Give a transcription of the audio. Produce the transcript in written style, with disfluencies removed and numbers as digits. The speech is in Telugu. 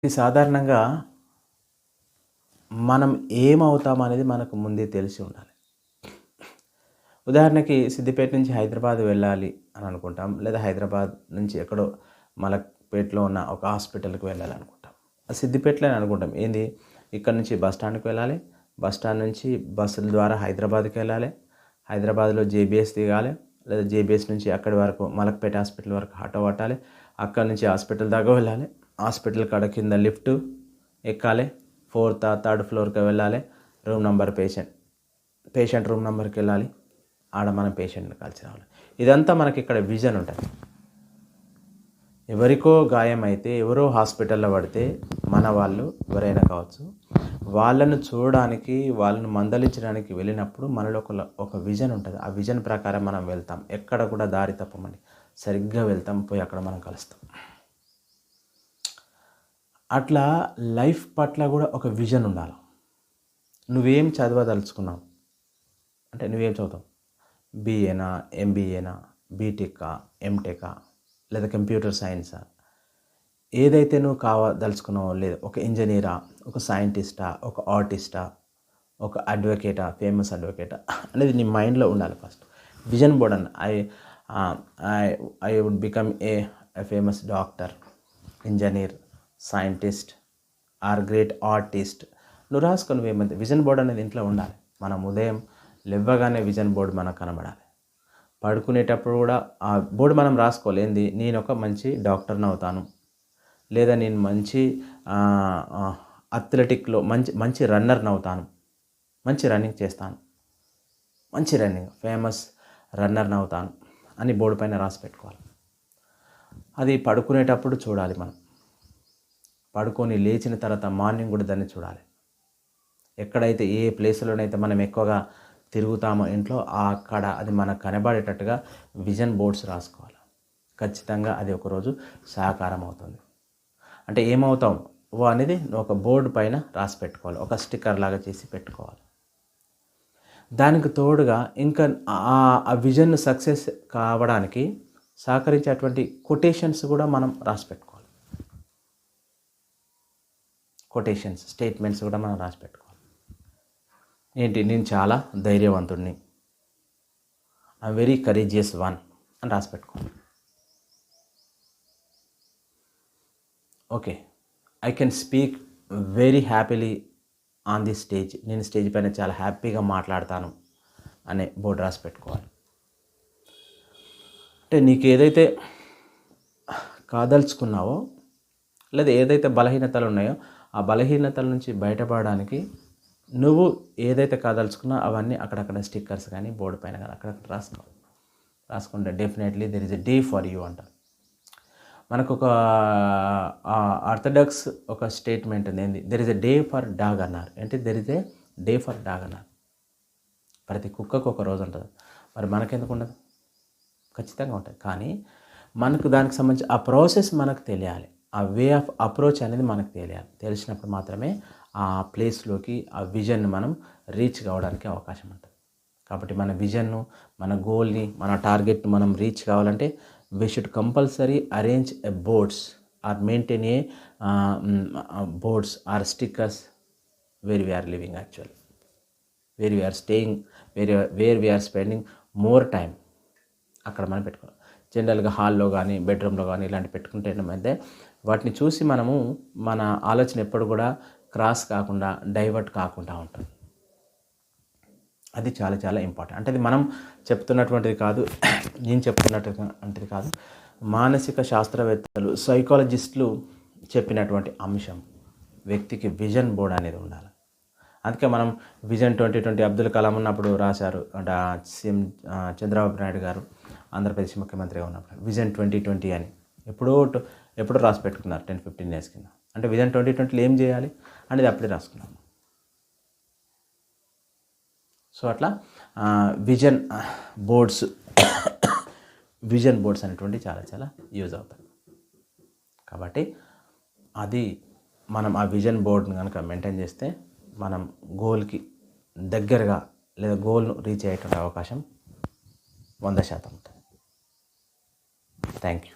ఇది సాధారణంగా మనం ఏమవుతాం అనేది మనకు ముందే తెలిసి ఉండాలి. ఉదాహరణకి సిద్దిపేట నుంచి హైదరాబాద్ వెళ్ళాలి అని అనుకుంటాం. లేదా హైదరాబాద్ నుంచి ఎక్కడో మలక్పేటలో ఉన్న ఒక హాస్పిటల్‌కి వెళ్ళాలనుకుంటాం. సిద్దిపేటలోనే అనుకుంటాం. ఏంది ఇక్కడ నుంచి బస్ స్టాండ్‌కి వెళ్ళాలి. బస్ స్టాండ్ నుంచి బస్సుల ద్వారా హైదరాబాద్‌కి వెళ్ళాలి. హైదరాబాద్‌లో జేబీఎస్ దిగాలి. లేదా జేబీఎస్ నుంచి అక్కడి వరకు మలక్పేట హాస్పిటల్ వరకు ఆటో పట్టాలి. అక్కడి నుంచి హాస్పిటల్ దాకా వెళ్ళాలి. హాస్పిటల్ కాడ కింద లిఫ్ట్ ఎక్కాలి. థర్డ్ ఫ్లోర్‌కి వెళ్ళాలి. రూమ్ నంబర్ పేషెంట్ రూమ్ నంబర్కి వెళ్ళాలి. ఆడ మనం పేషెంట్ని కలిసి రావాలి. ఇదంతా మనకి ఇక్కడ విజన్ ఉంటుంది. ఎవరికో గాయం అయితే ఎవరో హాస్పిటల్లో పడితే మన వాళ్ళు ఎవరైనా కావచ్చు, వాళ్ళను చూడడానికి వాళ్ళను మందలించడానికి వెళ్ళినప్పుడు మనలో ఒక విజన్ ఉంటుంది. ఆ విజన్ ప్రకారం మనం వెళ్తాం. ఎక్కడ కూడా దారి తప్పమండి, సరిగ్గా వెళ్తాం, పోయి అక్కడ మనం కలుస్తాం. అట్లా లైఫ్ పట్ల కూడా ఒక విజన్ ఉండాలి. నువ్వేం చదవదలుచుకున్నావు అంటే నువ్వేం చదువుతావు? బీఏనా, ఎంబీఏనా, బీటెకా, ఎంటెకా, లేదా కంప్యూటర్ సైన్సా, ఏదైతే నువ్వు కావదలుచుకున్నావో, లేదా ఒక ఇంజనీరా, ఒక సైంటిస్టా, ఒక ఆర్టిస్టా, ఒక అడ్వకేటా, ఫేమస్ అడ్వకేటా అనేది నీ మైండ్లో ఉండాలి. ఫస్ట్ విజన్ బోర్డ్ అన్న I would become a famous doctor, engineer, scientist or great artist. నువ్వు రాసుకొని నువ్వేమంటే విజన్ బోర్డ్ అనేది ఇంట్లో ఉండాలి. మనం ఉదయం లేవగానే విజన్ బోర్డ్ మనకు కనబడాలి. పడుకునేటప్పుడు కూడా ఆ బోర్డు మనం రాసుకోవాలి. ఏంది, నేను ఒక మంచి డాక్టర్ని అవుతాను, లేదా నేను మంచి అథ్లెటిక్లో మంచి రన్నర్ని అవుతాను, మంచి రన్నింగ్ చేస్తాను, మంచి రన్నింగ్ ఫేమస్ రన్నర్ని అవుతాను అని బోర్డు పైన రాసి పెట్టుకోవాలి. అది పడుకునేటప్పుడు చూడాలి. మనం పడుకొని లేచిన తర్వాత మార్నింగ్ కూడా దాన్ని చూడాలి. ఎక్కడైతే ఏ ప్లేస్లోనైతే మనం ఎక్కువగా తిరుగుతామో ఇంట్లో అక్కడ అది మనకు కనబడేటట్టుగా విజన్ బోర్డ్స్ రాసుకోవాలి. ఖచ్చితంగా అది ఒకరోజు సాకారం అవుతుంది. అంటే ఏమవుతాం అనేది ఒక బోర్డు పైన రాసి పెట్టుకోవాలి. ఒక స్టిక్కర్ లాగా చేసి పెట్టుకోవాలి. దానికి తోడుగా ఇంకా ఆ విజన్ సక్సెస్ కావడానికి సహకరించేటువంటి కొటేషన్స్ కూడా మనం రాసి పెట్టుకోవాలి. కొటేషన్స్, స్టేట్మెంట్స్ కూడా మనం రాసి పెట్టుకోవాలి. ఏంటి, నేను చాలా ధైర్యవంతుడిని, ఐఎమ్ వెరీ కరేజియస్ వన్ అని రాసి పెట్టుకోవాలి. Okay, I can speak very happily on the stage, నేను స్టేజ్ పైన చాలా హ్యాపీగా మాట్లాడతాను అనే బోర్డు రాసి పెట్టుకోవాలి. అంటే నీకు ఏదైతే కాదలుచుకున్నావో, లేదా ఏదైతే బలహీనతలు ఉన్నాయో ఆ బలహీనతల నుంచి బయటపడడానికి నువ్వు ఏదైతే కాదలుచుకున్నా అవన్నీ అక్కడక్కడ స్టిక్కర్స్ కానీ బోర్డు పైన కానీ అక్కడక్కడ రాసుకుంటే definitely there is a day for you అంటారు. మనకు ఒక ఆర్థడాక్స్ ఒక స్టేట్మెంట్ ఉంది. ఏంది, there is a day for dog అన్నారు. అంటే there is a day for dog అన్నారు. ప్రతి కుక్కకు ఒక రోజు ఉంటుంది. మరి మనకెందుకు ఉండదు? ఖచ్చితంగా ఉంటుంది. కానీ మనకు దానికి సంబంధించి ఆ ప్రాసెస్ మనకు తెలియాలి. ఆ వే ఆఫ్ అప్రోచ్ అనేది మనకు తెలియాలి. తెలిసినప్పుడు మాత్రమే ఆ ప్లేస్లోకి ఆ విజన్ని మనం రీచ్ కావడానికి అవకాశం ఉంటుంది. కాబట్టి మన విజన్ను, మన గోల్ని, మన టార్గెట్ను మనం రీచ్ కావాలంటే we should compulsory arrange a boards or maintain a boards or stickers where we are living actually, where we are staying, where we are spending more time. అక్కడ మనం పెట్టుకోవాలి. జనరల్గా హాల్లో కానీ బెడ్రూమ్లో కానీ ఇలాంటి పెట్టుకుంటే ఏమైతే వాటిని చూసి మనము మన ఆలోచన ఎప్పుడు కూడా క్రాస్ కాకుండా, డైవర్ట్ కాకుండా ఉంటుంది. అది చాలా చాలా ఇంపార్టెంట్. అంటే అది మనం చెప్తున్నటువంటిది కాదు, నేను చెప్తున్నటువంటిది కాదు, మానసిక శాస్త్రవేత్తలు, సైకాలజిస్టులు చెప్పినటువంటి అంశం. వ్యక్తికి విజన్ బోర్డ్ అనేది ఉండాలి. అందుకే మనం విజన్ 2020 అబ్దుల్ కలాం ఉన్నప్పుడు రాశారు. అంటే సీఎం చంద్రబాబు నాయుడు గారు ఆంధ్రప్రదేశ్ ముఖ్యమంత్రిగా ఉన్నప్పుడు విజన్ 2020 అని ఎప్పుడో రాసి పెట్టుకున్నారు 10-15 years కింద. అంటే విజన్ 2020లో ఏం చేయాలి అనేది అప్పుడే రాసుకున్నాం. సో అట్లా విజన్ బోర్డ్స్ అనేటువంటి చాలా చాలా యూజ్ అవుతాయి. కాబట్టి అది మనం ఆ విజన్ బోర్డ్ని కనుక మెయింటైన్ చేస్తే మనం గోల్కి దగ్గరగా లేదా గోల్ను రీచ్ అయ్యేటువంటి అవకాశం 100% ఉంటుంది. Thank you.